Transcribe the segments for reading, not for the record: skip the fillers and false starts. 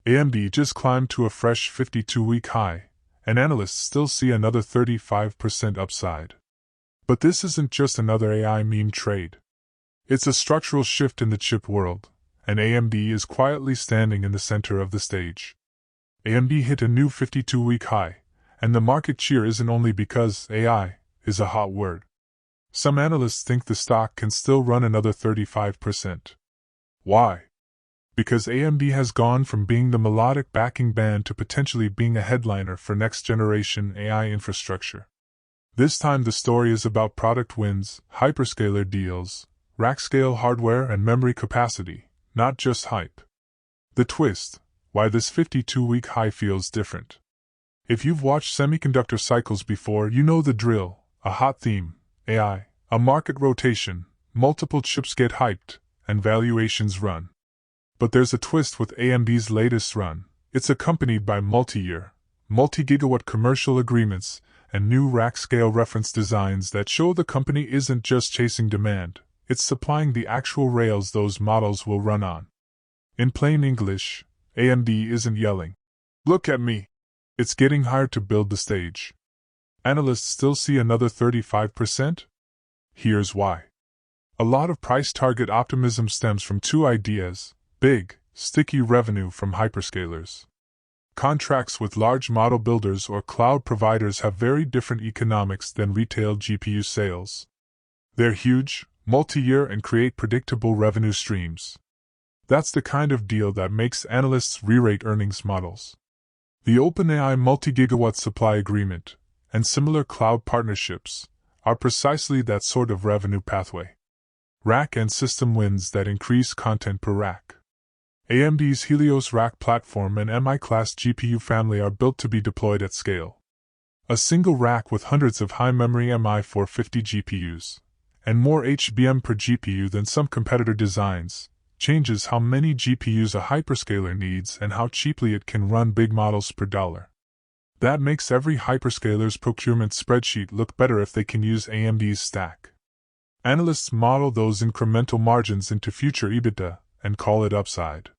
AMD just climbed to a fresh 52-week high, and analysts still see another 35% upside. But this isn't just another AI meme trade. It's a structural shift in the chip world, and AMD is quietly standing in the center of the stage. AMD hit a new 52-week high, and the market cheer isn't only because AI is a hot word. Some analysts think the stock can still run another 35%. Why? Because AMD has gone from being the melodic backing band to potentially being a headliner for next-generation AI infrastructure. This time the story is about product wins, hyperscaler deals, rack-scale hardware and memory capacity, not just hype. The twist: why this 52-week high feels different. If you've watched semiconductor cycles before, you know the drill: a hot theme, AI, a market rotation, multiple chips get hyped, and valuations run. But there's a twist with AMD's latest run. It's accompanied by multi-year, multi-gigawatt commercial agreements and new rack-scale reference designs that show the company isn't just chasing demand, it's supplying the actual rails those models will run on. In plain English, AMD isn't yelling, "Look at me!" It's getting hired to build the stage. Analysts still see another 35%? Here's why. A lot of price target optimism stems from two ideas: big, sticky revenue from hyperscalers. Contracts with large model builders or cloud providers have very different economics than retail GPU sales. They're huge, multi-year, and create predictable revenue streams. That's the kind of deal that makes analysts re-rate earnings models. The OpenAI multi-gigawatt supply agreement and similar cloud partnerships are precisely that sort of revenue pathway. Rack and system wins that increase content per rack. AMD's Helios rack platform and MI-class GPU family are built to be deployed at scale. A single rack with hundreds of high-memory MI450 GPUs, and more HBM per GPU than some competitor designs, changes how many GPUs a hyperscaler needs and how cheaply it can run big models per dollar. That makes every hyperscaler's procurement spreadsheet look better if they can use AMD's stack. Analysts model those incremental margins into future EBITDA and call it upside.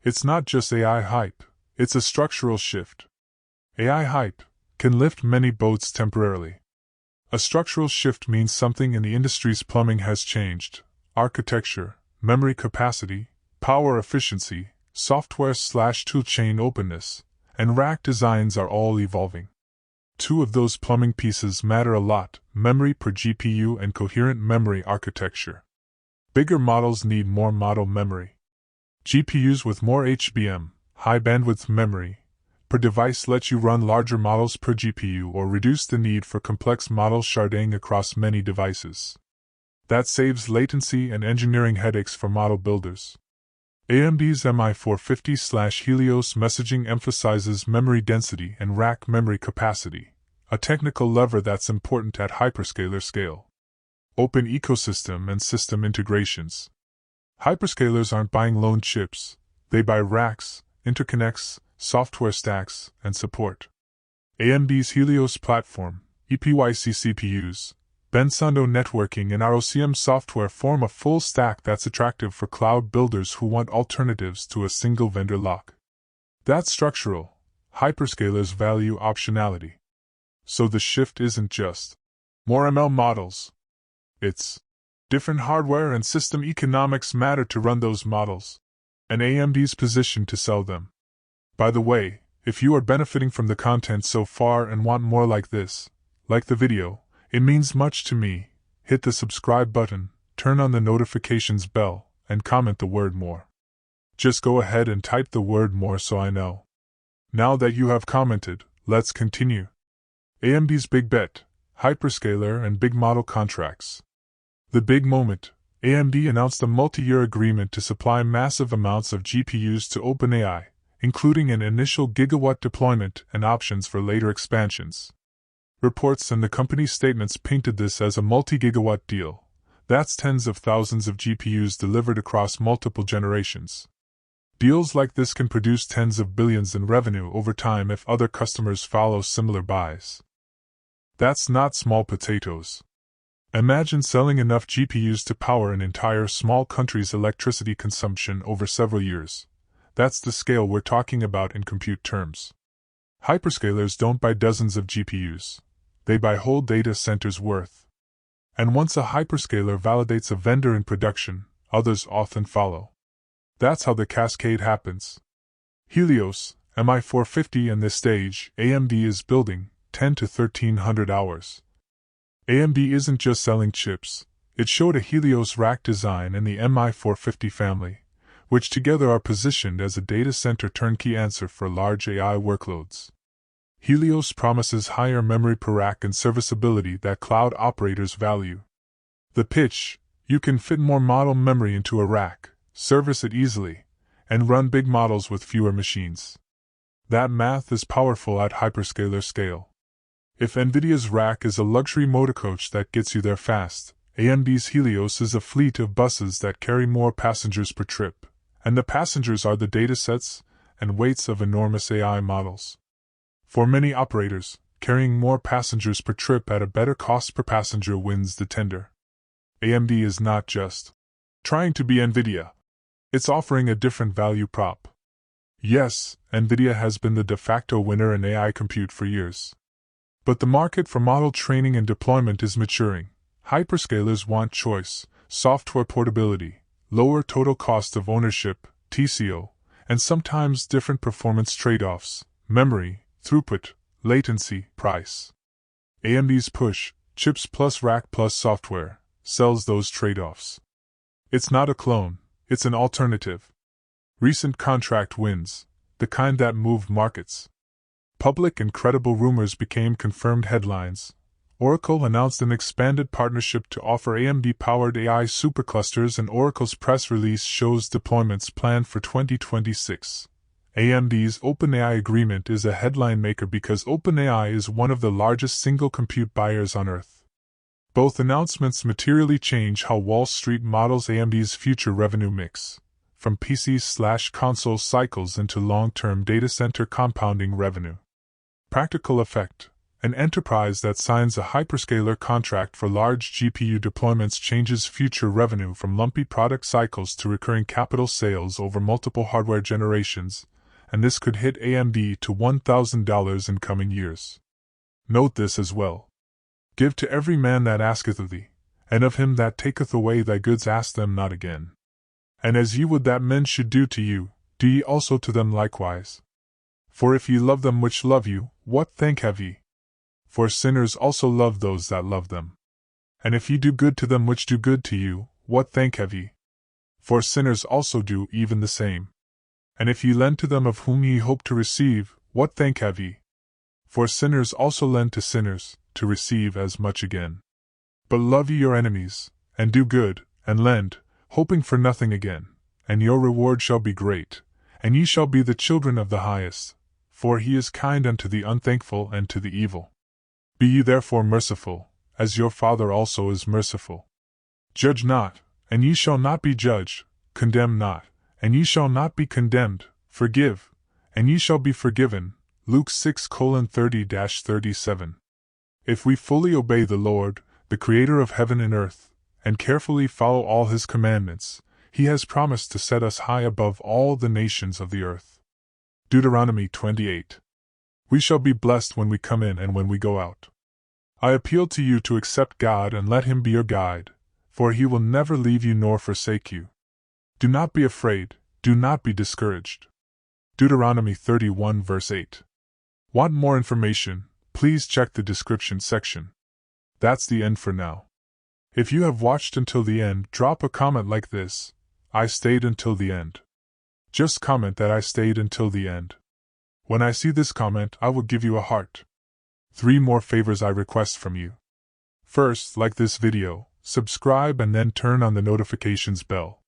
It's not just AI hype, it's a structural shift. AI hype can lift many boats temporarily. A structural shift means something in the industry's plumbing has changed: architecture, memory capacity, power efficiency, software/toolchain openness, and rack designs are all evolving. Two of those plumbing pieces matter a lot: memory per GPU and coherent memory architecture. Bigger models need more model memory. GPUs with more HBM, high bandwidth memory, per device let you run larger models per GPU or reduce the need for complex model sharding across many devices. That saves latency and engineering headaches for model builders. AMD's MI450/Helios messaging emphasizes memory density and rack memory capacity, a technical lever that's important at hyperscaler scale. Open ecosystem and system integrations. Hyperscalers aren't buying lone chips, they buy racks, interconnects, software stacks, and support. AMD's Helios platform, EPYC CPUs, Pensando networking, and ROCm software form a full stack that's attractive for cloud builders who want alternatives to a single vendor lock. That's structural. Hyperscalers value optionality. So the shift isn't just more ML models. It's different hardware and system economics matter to run those models, and AMD's positioned to sell them. By the way, if you are benefiting from the content so far and want more like this, like the video, it means much to me. Hit the subscribe button, turn on the notifications bell, and comment the word more. Just go ahead and type the word more so I know. Now that you have commented, let's continue. AMD's big bet, hyperscaler and big model contracts. The big moment: AMD announced a multi-year agreement to supply massive amounts of GPUs to OpenAI, including an initial gigawatt deployment and options for later expansions. Reports and the company's statements painted this as a multi-gigawatt deal. That's tens of thousands of GPUs delivered across multiple generations. Deals like this can produce tens of billions in revenue over time if other customers follow similar buys. That's not small potatoes. Imagine selling enough GPUs to power an entire small country's electricity consumption over several years. That's the scale we're talking about in compute terms. Hyperscalers don't buy dozens of GPUs. They buy whole data centers worth. And once a hyperscaler validates a vendor in production, others often follow. That's how the cascade happens. Helios, MI450 and this stage, AMD is building, 10 to 1300 hours. AMD isn't just selling chips, it showed a Helios rack design in the MI450 family, which together are positioned as a data center turnkey answer for large AI workloads. Helios promises higher memory per rack and serviceability that cloud operators value. The pitch: you can fit more model memory into a rack, service it easily, and run big models with fewer machines. That math is powerful at hyperscaler scale. If NVIDIA's rack is a luxury motorcoach that gets you there fast, AMD's Helios is a fleet of buses that carry more passengers per trip, and the passengers are the datasets and weights of enormous AI models. For many operators, carrying more passengers per trip at a better cost per passenger wins the tender. AMD is not just trying to be NVIDIA. It's offering a different value prop. Yes, NVIDIA has been the de facto winner in AI compute for years. But the market for model training and deployment is maturing. Hyperscalers want choice, software portability, lower total cost of ownership, TCO, and sometimes different performance trade-offs, memory, throughput, latency, price. AMD's push, chips plus rack plus software, sells those trade-offs. It's not a clone, it's an alternative. Recent contract wins, the kind that moved markets. Public and credible rumors became confirmed headlines. Oracle announced an expanded partnership to offer AMD-powered AI superclusters, and Oracle's press release shows deployments planned for 2026. AMD's OpenAI agreement is a headline maker because OpenAI is one of the largest single compute buyers on Earth. Both announcements materially change how Wall Street models AMD's future revenue mix, from PC/console cycles into long-term data center compounding revenue. Practical effect: an enterprise that signs a hyperscaler contract for large GPU deployments changes future revenue from lumpy product cycles to recurring capital sales over multiple hardware generations, and this could hit AMD to $1,000 in coming years. Note this as well. Give to every man that asketh of thee, and of him that taketh away thy goods ask them not again. And as ye would that men should do to you, do ye also to them likewise. For if ye love them which love you, what thank have ye? For sinners also love those that love them. And if ye do good to them which do good to you, what thank have ye? For sinners also do even the same. And if ye lend to them of whom ye hope to receive, what thank have ye? For sinners also lend to sinners, to receive as much again. But love ye your enemies, and do good, and lend, hoping for nothing again, and your reward shall be great, and ye shall be the children of the highest, for he is kind unto the unthankful and to the evil. Be ye therefore merciful, as your Father also is merciful. Judge not, and ye shall not be judged, condemn not, and ye shall not be condemned, forgive, and ye shall be forgiven. Luke 6:30-37. If we fully obey the Lord, the Creator of heaven and earth, and carefully follow all His commandments, He has promised to set us high above all the nations of the earth. Deuteronomy 28. We shall be blessed when we come in and when we go out. I appeal to you to accept God and let Him be your guide, for He will never leave you nor forsake you. Do not be afraid, do not be discouraged. Deuteronomy 31 verse 8. Want more information? Please check the description section. That's the end for now. If you have watched until the end, drop a comment like this: I stayed until the end. Just comment that I stayed until the end. When I see this comment, I will give you a heart. 3 more favors I request from you. First, like this video, subscribe, and then turn on the notifications bell.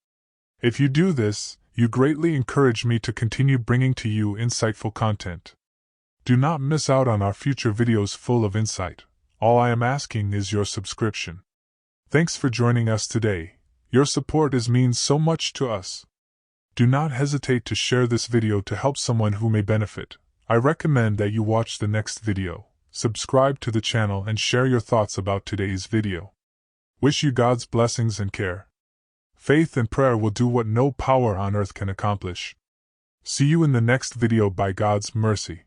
If you do this, you greatly encourage me to continue bringing to you insightful content. Do not miss out on our future videos full of insight. All I am asking is your subscription. Thanks for joining us today. Your support means so much to us. Do not hesitate to share this video to help someone who may benefit. I recommend that you watch the next video, subscribe to the channel, and share your thoughts about today's video. Wish you God's blessings and care. Faith and prayer will do what no power on earth can accomplish. See you in the next video by God's mercy.